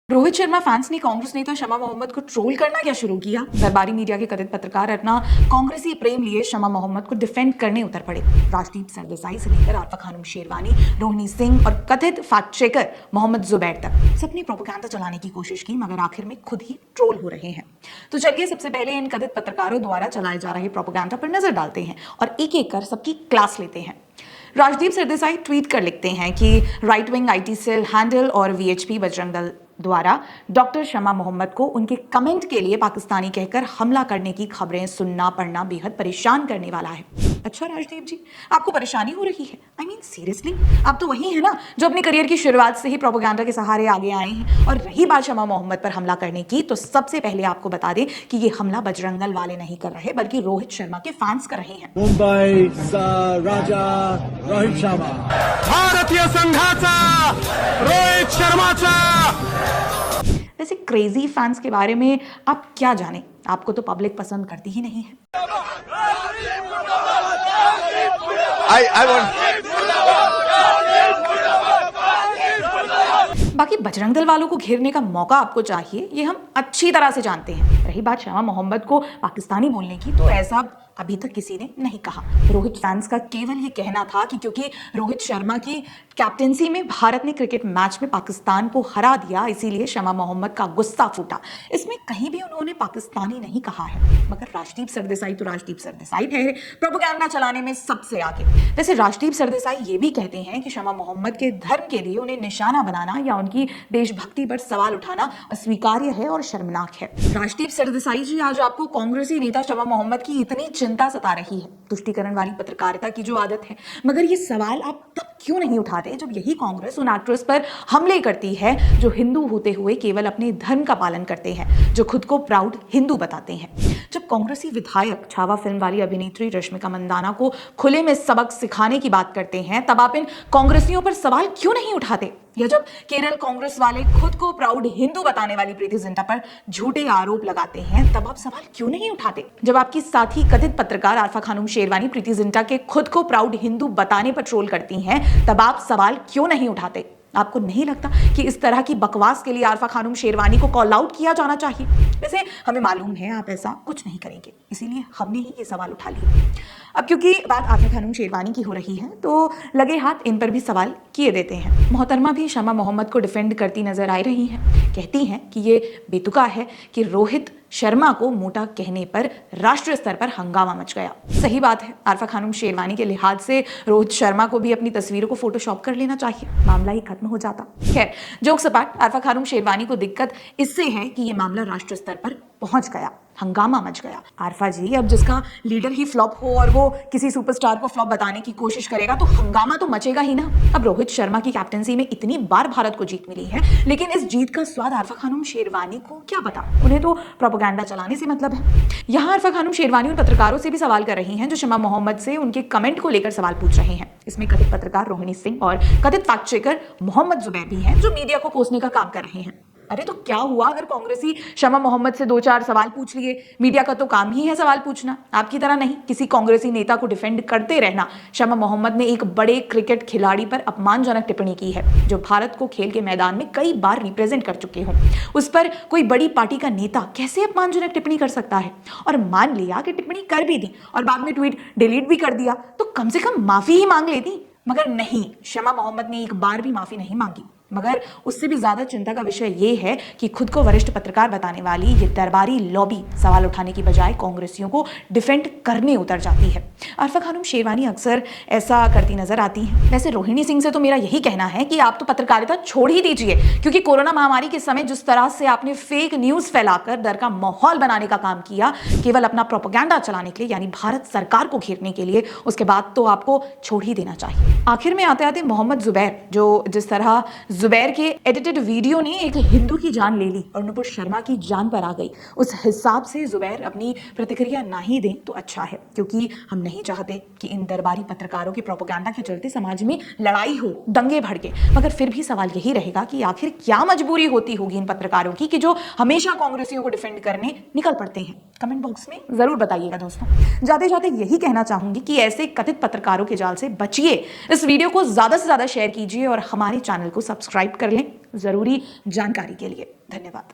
Rohit Sharma fans ने कांग्रेस नेता शमा मोहम्मद को ट्रोल करना क्या शुरू किया। दरबारी मीडिया के कथित पत्रकार अपना कांग्रेसी प्रेम लिए शमा मोहम्मद को डिफेंड करने उतर पड़े। राजदीप सरदेसाई से लेकर आरफा खानम शेरवानी, रोहिणी सिंह और कथित फैक्ट चेकर मोहम्मद जुबैर तक सबने प्रोपेगेंडा चलाने की कोशिश की, मगर आखिर में खुद ही ट्रोल हो रहे हैं। तो चलिए सबसे पहले इन कथित पत्रकारों द्वारा चलाए जा रहे प्रोपेगेंडा पर नजर डालते हैं और एक एक कर सबकी क्लास लेते हैं। राजदीप सरदेसाई ट्वीट कर लिखते हैं कि right wing IT cell handle और वीएचपी बजरंग दल द्वारा डॉक्टर शमा मोहम्मद को उनके कमेंट के लिए पाकिस्तानी कहकर हमला करने की खबरें सुनना पढ़ना बेहद परेशान करने वाला है। अच्छा राजदीप जी, आपको परेशानी हो रही है? आई मीन सीरियसली, आप तो वही है ना जो अपने करियर की शुरुआत से ही प्रोपेगेंडा के सहारे आगे आए हैं। और रही बात शमा मोहम्मद पर हमला करने की, तो सबसे पहले आपको बता दें कि ये हमला बजरंग दल वाले नहीं कर रहे, बल्कि रोहित शर्मा के फैंस कर रहे हैं। मुंबई राजा रोहित शर्मा, भारतीय संघाचा रोहित शर्माचा। वैसे क्रेजी फैंस के बारे में आप क्या जाने, आपको तो पब्लिक पसंद करती ही नहीं है। बाकी बजरंग दल वालों को घेरने का मौका आपको चाहिए, ये हम अच्छी तरह से जानते हैं। रही बात शमा मोहम्मद को पाकिस्तानी बोलने की, तो ऐसा अभी तक किसी ने नहीं कहा। रोहित फैंस का केवल ये कहना था कि क्योंकि रोहित शर्मा की कैप्टेंसी में भारत ने क्रिकेट मैच में पाकिस्तान को हरा दिया, इसीलिए शमा मोहम्मद का गुस्सा फूटा। इसमें कहीं भी उन्होंने पाकिस्तानी नहीं कहा है। मगर राजदीप सरदेसाई तो राजदीप सरदेसाई ठहरे, प्रोपेगेंडा चलाने में सबसे आगे। वैसे राजदीप सरदेसाई ये भी कहते हैं कि शमा मोहम्मद के धर्म के लिए उन्हें निशाना बनाना या उनकी देशभक्ति पर सवाल उठाना अस्वीकार्य है और शर्मनाक है। राजदीप सरदेसाई जी, आज आपको कांग्रेसी नेता शमा मोहम्मद की इतनी चिंता सता रही है, तुष्टीकरण वाली पत्रकारिता की जो आदत है, मगर ये सवाल आप तब क्यों नहीं उठाते जब यही कांग्रेस उन एक्ट्रेस पर हमले करती है जो हिंदू होते हुए केवल अपने धर्म का पालन करते हैं, जो खुद को प्राउड हिंदू बताते हैं। जब कांग्रेसी विधायक छावा फिल्म वाली अभिनेत्री रश्मिका मंदाना को खुले में सबक सिखाने की बात करते हैं, तब आप इन कांग्रेसियों पर सवाल क्यों नहीं उठाते? या जब केरल कांग्रेस वाले खुद को प्राउड हिंदू बताने वाली प्रीति जिंटा पर झूठे आरोप लगाते हैं, तब आप सवाल क्यों नहीं उठाते? जब आपकी साथी कथित पत्रकार आरफा खानम शेरवानी प्रीति जिंटा के खुद को प्राउड हिंदू बताने पर ट्रोल करती हैं, तब आप सवाल क्यों नहीं उठाते? आपको नहीं लगता कि इस तरह की बकवास के लिए आरफा खानम शेरवानी को कॉल आउट किया जाना चाहिए? वैसे हमें मालूम है आप ऐसा कुछ नहीं करेंगे, इसीलिए हमने ही ये सवाल उठा लिए। अब क्योंकि बात आरफा खानम शेरवानी की हो रही है, तो लगे हाथ इन पर भी सवाल किए देते हैं। मोहतरमा भी शमा मोहम्मद को डिफेंड करती नजर आ रही हैं। कहती हैं कि ये बेतुका है कि रोहित शर्मा को मोटा कहने पर राष्ट्रीय स्तर पर हंगामा मच गया। सही बात है, आरफा खानम शेरवानी के लिहाज से रोहित शर्मा को भी अपनी तस्वीरों को फोटोशॉप कर लेना चाहिए, मामला ही खत्म हो जाता। खैर, जोक्स अपार्ट, आरफा खानम शेरवानी को दिक्कत इससे है कि ये मामला राष्ट्रीय स्तर पर पहुंच गया, हंगामा मच गया। आरफा जी, अब जिसका लीडर ही फ्लॉप हो और वो किसी सुपरस्टार को फ्लॉप बताने की कोशिश करेगा, तो हंगामा तो मचेगा ही ना। अब रोहित शर्मा की कैप्टेंसी में इतनी बार भारत को जीत मिली है, लेकिन इस जीत का स्वाद आरफा खानम शेरवानी को क्या पता? उन्हें तो प्रोपेगेंडा चलाने से मतलब है। यहाँ आरफा खानम शेरवानी उन पत्रकारों से भी सवाल कर रही हैं जो शमा मोहम्मद से उनके कमेंट को लेकर सवाल पूछ रहे हैं। इसमें कथित पत्रकार रोहिणी सिंह और कथित फैक्ट चेकर मोहम्मद जुबैर भी हैं, जो मीडिया को कोसने का काम कर रहे हैं। अरे तो क्या हुआ अगर कांग्रेसी शमा मोहम्मद से 2-4 सवाल पूछ लिए? मीडिया का तो काम ही है सवाल पूछना, आपकी तरह नहीं किसी कांग्रेसी नेता को डिफेंड करते रहना। शमा मोहम्मद ने एक बड़े क्रिकेट खिलाड़ी पर अपमानजनक टिप्पणी की है, जो भारत को खेल के मैदान में कई बार रिप्रेजेंट कर चुके हों। उस पर कोई बड़ी पार्टी का नेता कैसे अपमानजनक टिप्पणी कर सकता है? और मान लिया कि टिप्पणी कर भी दी और बाद में ट्वीट डिलीट भी कर दिया, तो कम से कम माफी ही मांग लेती। मगर नहीं, शमा मोहम्मद ने एक बार भी माफी नहीं मांगी। मगर उससे भी ज्यादा चिंता का विषय यह है कि खुद को वरिष्ठ पत्रकार बताने वाली ये दरबारी लॉबी सवाल उठाने की बजाय कांग्रेसियों को डिफेंड करने उतर जाती है। आरफा खानम शेरवानी अक्सर ऐसा करती नजर आती हैं। वैसे रोहिणी सिंह से तो मेरा यही कहना है कि आप तो पत्रकारिता छोड़ ही दीजिए, क्योंकि कोरोना महामारी के समय जिस तरह से आपने फेक न्यूज फैलाकर डर का माहौल बनाने का काम किया, केवल अपना प्रोपेगेंडा चलाने के लिए, यानी भारत सरकार को घेरने के लिए, उसके बाद तो आपको छोड़ ही देना चाहिए। आखिर में आते आते मोहम्मद जुबैर, जो जिस तरह जुबैर के एडिटेड वीडियो ने एक हिंदू की जान ले ली और नुपुर शर्मा की जान पर आ गई, उस हिसाब से जुबैर अपनी प्रतिक्रिया ना ही दें तो अच्छा है, क्योंकि हम नहीं चाहते कि इन दरबारी पत्रकारों के प्रोपेगेंडा के चलते समाज में लड़ाई हो, दंगे भड़के। मगर फिर भी सवाल यही रहेगा कि आखिर क्या मजबूरी होती होगी इन पत्रकारों की कि जो हमेशा कांग्रेसियों को डिफेंड करने निकल पड़ते हैं? कमेंट बॉक्स में जरूर बताइएगा दोस्तों। जाते जाते यही कहना चाहूंगी कि ऐसे कथित पत्रकारों के जाल से बचिए। इस वीडियो को ज्यादा से ज्यादा शेयर कीजिए और हमारे चैनल को सब्सक्राइब कर लें। ज़रूरी जानकारी के लिए। धन्यवाद।